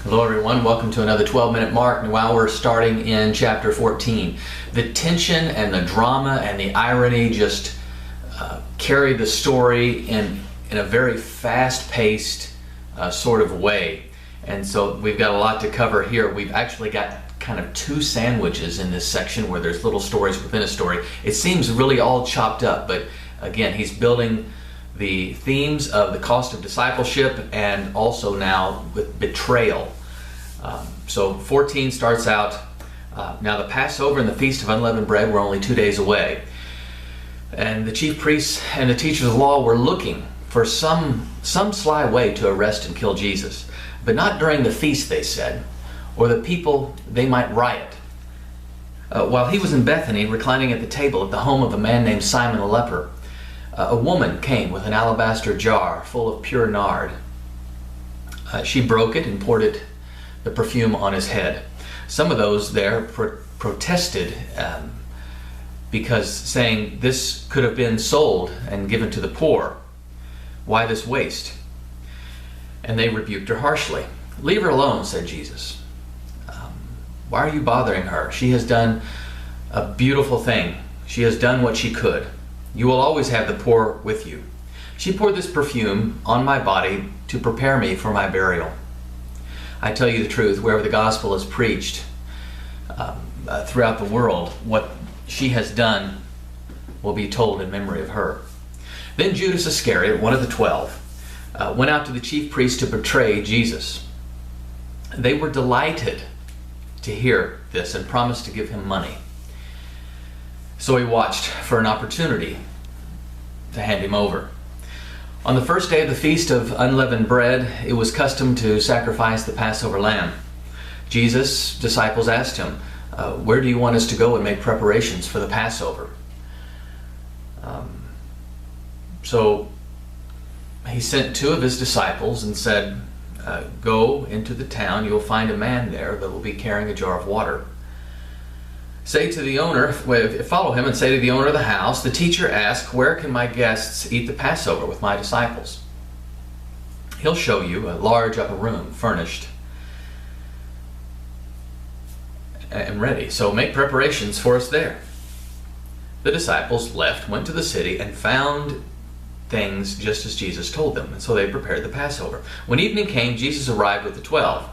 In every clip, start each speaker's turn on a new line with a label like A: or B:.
A: Hello everyone, welcome to another 12-minute mark. Now we're starting in chapter 14. The tension and the drama and the irony just carry the story in a very fast-paced sort of way. And so we've got a lot to cover here. We've actually got kind of two sandwiches in this section where there's little stories within a story. It seems really all chopped up, but again, he's building the themes of the cost of discipleship and also now with betrayal. So 14 starts out, now the Passover and the Feast of Unleavened Bread were only 2 days away. And the chief priests and the teachers of the law were looking for some sly way to arrest and kill Jesus. But not during the feast, they said, or the people, they might riot. While he was in Bethany, reclining at the table at the home of a man named Simon the leper, a woman came with an alabaster jar full of pure nard. She broke it and poured the perfume on his head. Some of those there protested because saying this could have been sold and given to the poor. Why this waste? And they rebuked her harshly. Leave her alone, said Jesus. Why are you bothering her? She has done a beautiful thing. She has done what she could. You will always have the poor with you. She poured this perfume on my body to prepare me for my burial. I tell you the truth, wherever the gospel is preached throughout the world, what she has done will be told in memory of her. Then Judas Iscariot, one of the 12, went out to the chief priests to betray Jesus. They were delighted to hear this and promised to give him money. So he watched for an opportunity to hand him over. On the first day of the Feast of Unleavened Bread, it was custom to sacrifice the Passover lamb. Jesus' disciples asked him, where do you want us to go and make preparations for the Passover? So he sent two of his disciples and said, go into the town, you'll find a man there that will be carrying a jar of water. Say to the owner, follow him and say to the owner of the house, the teacher asks, where can my guests eat the Passover with my disciples? He'll show you a large upper room, furnished and ready. So make preparations for us there. The disciples left, went to the city, and found things just as Jesus told them. And so they prepared the Passover. When evening came, Jesus arrived with the 12.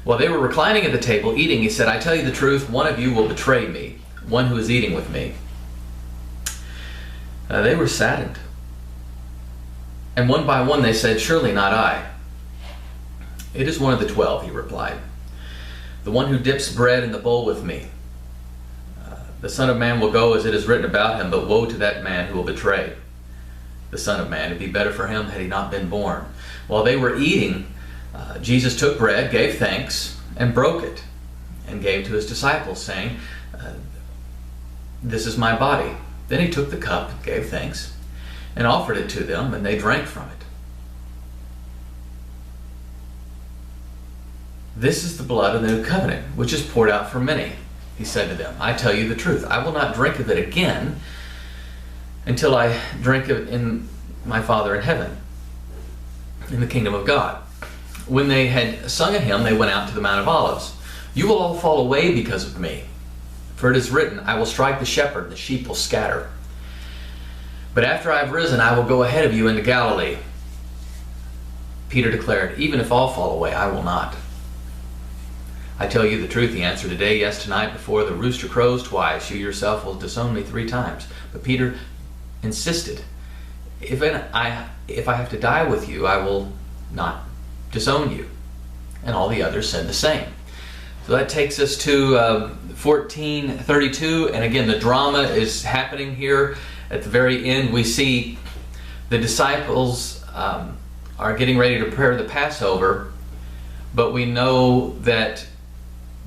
A: While they were reclining at the table eating, he said, I tell you the truth, one of you will betray me, one who is eating with me. They were saddened. And one by one they said, surely not I. It is one of the 12, he replied, the one who dips bread in the bowl with me. The Son of Man will go as it is written about him, but woe to that man who will betray the Son of Man. It'd be better for him had he not been born. While they were eating, Jesus took bread, gave thanks, and broke it, and gave to his disciples, saying, this is my body. Then he took the cup, gave thanks, and offered it to them, and they drank from it. This is the blood of the new covenant, which is poured out for many, he said to them. I tell you the truth, I will not drink of it again until I drink of it in my Father in heaven, in the kingdom of God. When they had sung a hymn, they went out to the Mount of Olives. You will all fall away because of me. For it is written, I will strike the shepherd, and the sheep will scatter. But after I have risen, I will go ahead of you into Galilee. Peter declared, even if all fall away, I will not. I tell you the truth, he answered, today, yes, tonight, before the rooster crows twice, you yourself will disown me 3 times. But Peter insisted, if I have to die with you, I will not disown you. And all the others said the same. So that takes us to 14:32, and again the drama is happening here. At the very end we see the disciples are getting ready to prepare the Passover, but we know that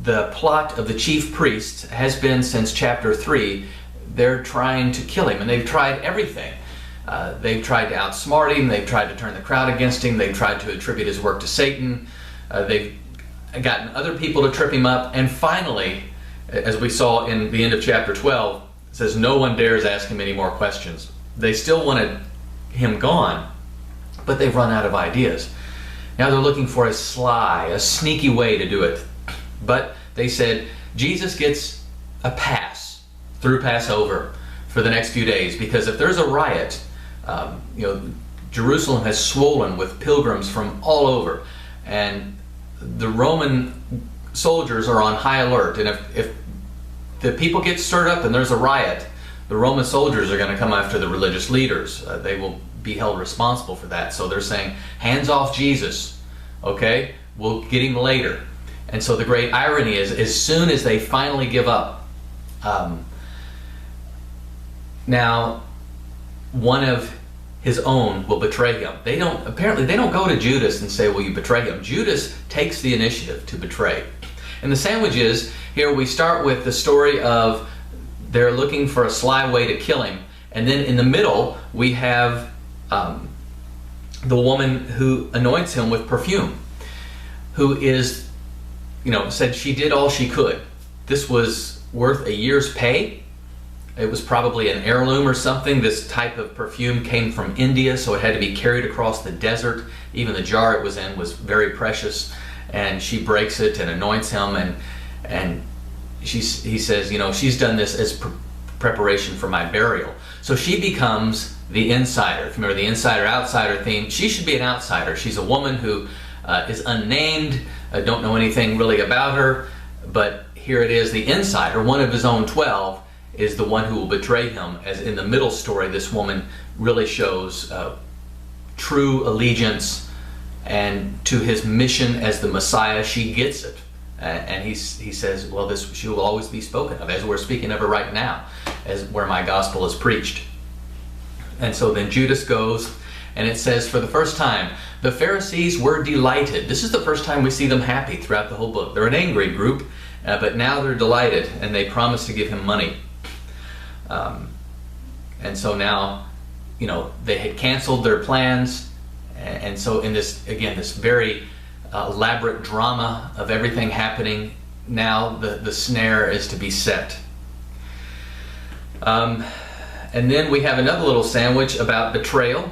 A: the plot of the chief priests has been since chapter 3. They're trying to kill him, and they've tried everything. They've tried to outsmart him, they've tried to turn the crowd against him, they've tried to attribute his work to Satan, they've gotten other people to trip him up, and finally, as we saw in the end of chapter 12, it says no one dares ask him any more questions. They still wanted him gone, but they've run out of ideas. Now they're looking for a sly, a sneaky way to do it. But they said Jesus gets a pass through Passover for the next few days, because if there's a riot, Jerusalem has swollen with pilgrims from all over, and the Roman soldiers are on high alert. And if the people get stirred up and there's a riot, the Roman soldiers are going to come after the religious leaders. They will be held responsible for that. So they're saying, hands off Jesus, okay? We'll get him later. And so the great irony is, as soon as they finally give up, now one of his own will betray him. Apparently they don't go to Judas and say, will you betray him? Judas takes the initiative to betray. And the sandwich is, here we start with the story of they're looking for a sly way to kill him. And then in the middle, we have the woman who anoints him with perfume, who is, said she did all she could. This was worth a year's pay. It was probably an heirloom or something. This type of perfume came from India, so it had to be carried across the desert. Even the jar it was in was very precious. And she breaks it and anoints him, and he says, she's done this as preparation for my burial. So she becomes the insider. If you remember the insider-outsider theme, she should be an outsider. She's a woman who is unnamed, don't know anything really about her, but here it is, the insider, one of his own 12, is the one who will betray him. As in the middle story, this woman really shows true allegiance and to his mission as the Messiah. She gets it. And he says, well, she will always be spoken of, as we're speaking of her right now, as where my gospel is preached. And so then Judas goes, and it says, for the first time, the Pharisees were delighted. This is the first time we see them happy throughout the whole book. They're an angry group, but now they're delighted, and they promise to give him money. And so now, they had canceled their plans, and so in this, again, this very elaborate drama of everything happening, now the snare is to be set. And then we have another little sandwich about betrayal,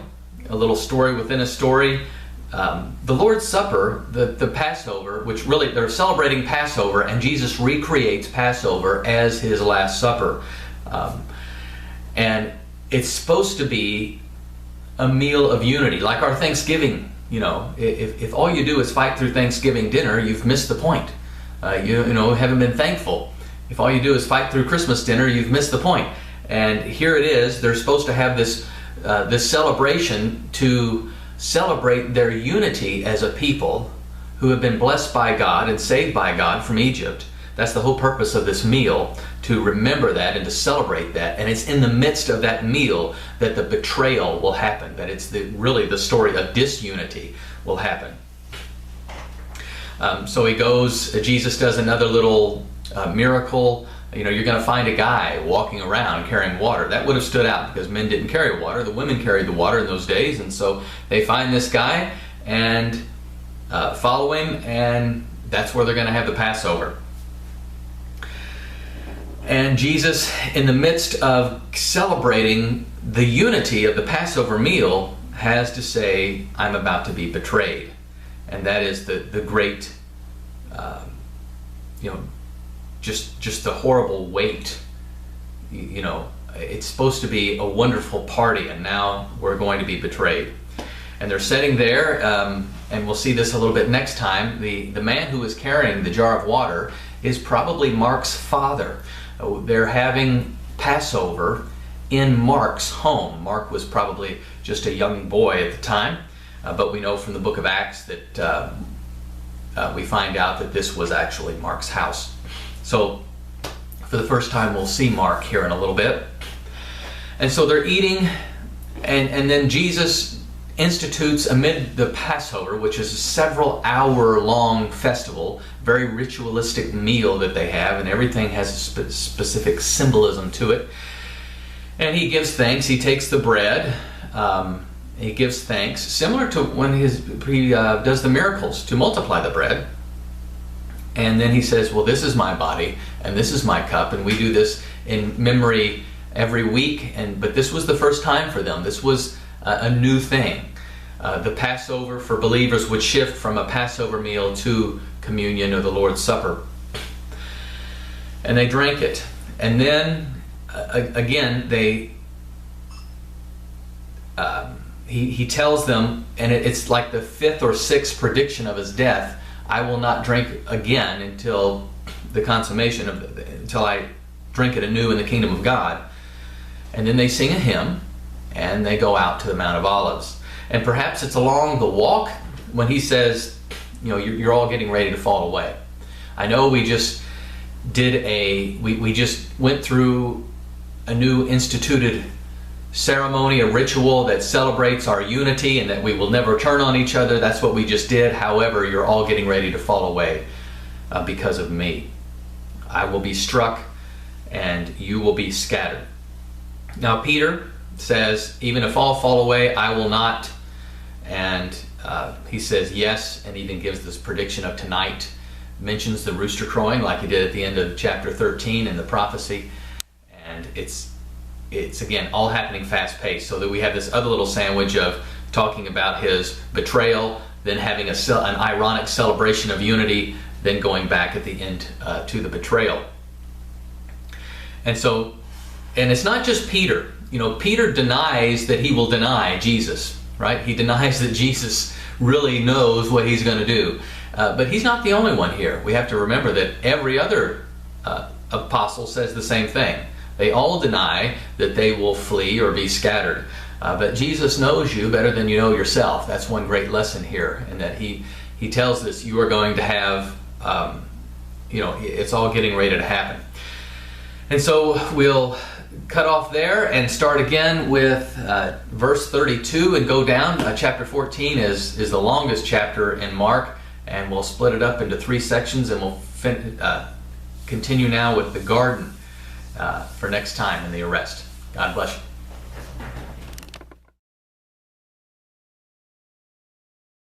A: a little story within a story. The Lord's Supper, the Passover, which really they're celebrating Passover, and Jesus recreates Passover as his Last Supper. And it's supposed to be a meal of unity, like our Thanksgiving. If all you do is fight through Thanksgiving dinner, you've missed the point. You haven't been thankful. If all you do is fight through Christmas dinner, you've missed the point. And here it is, they're supposed to have this celebration to celebrate their unity as a people who have been blessed by God and saved by God from Egypt. That's the whole purpose of this meal, to remember that and to celebrate that. And it's in the midst of that meal that the betrayal will happen, that it's really the story of disunity will happen. So he goes, Jesus does another little miracle. You're going to find a guy walking around carrying water. That would have stood out because men didn't carry water. The women carried the water in those days. And so they find this guy and follow him, and that's where they're going to have the Passover. And Jesus, in the midst of celebrating the unity of the Passover meal, has to say, I'm about to be betrayed. And that is the great, just the horrible weight. It's supposed to be a wonderful party, and now we're going to be betrayed. And they're sitting there, and we'll see this a little bit next time. The man who is carrying the jar of water is probably Mark's father. They're having Passover in Mark's home. Mark was probably just a young boy at the time, but we know from the book of Acts that we find out that this was actually Mark's house. So for the first time we'll see Mark here in a little bit. And so they're eating, and then Jesus institutes amid the Passover, which is a several hour long festival, very ritualistic meal that they have, and everything has a specific symbolism to it. And he gives thanks. He takes the bread. He gives thanks, similar to when he does the miracles to multiply the bread. And then he says, well, this is my body, and this is my cup, and we do this in memory every week. But this was the first time for them. This was a new thing. the Passover for believers would shift from a Passover meal to communion or the Lord's Supper. And they drank it. And then, again, he tells them, and it's like the fifth or sixth prediction of his death, I will not drink again until the consummation until I drink it anew in the kingdom of God. And then they sing a hymn, and they go out to the Mount of Olives. And perhaps it's along the walk when he says, you're all getting ready to fall away. I know we just we just went through a new instituted ceremony, a ritual that celebrates our unity and that we will never turn on each other. That's what we just did. However, you're all getting ready to fall away because of me. I will be struck and you will be scattered. Now Peter says, even if all fall away, I will not. And he says yes, and even gives this prediction of tonight, mentions the rooster crowing like he did at the end of chapter 13 in the prophecy. And it's again all happening fast paced, so that we have this other little sandwich of talking about his betrayal, then having an ironic celebration of unity, then going back at the end to the betrayal. And it's not just Peter. Peter denies that he will deny Jesus, right? He denies that Jesus really knows what he's going to do. But he's not the only one here. We have to remember that every other apostle says the same thing. They all deny that they will flee or be scattered. But Jesus knows you better than you know yourself. That's one great lesson here, and that he tells us you are going to have, it's all getting ready to happen. And so we'll cut off there and start again with verse 32 and go down. Chapter 14 is the longest chapter in Mark, and we'll split it up into 3 sections, and we'll continue now with the garden for next time in the arrest. God bless you.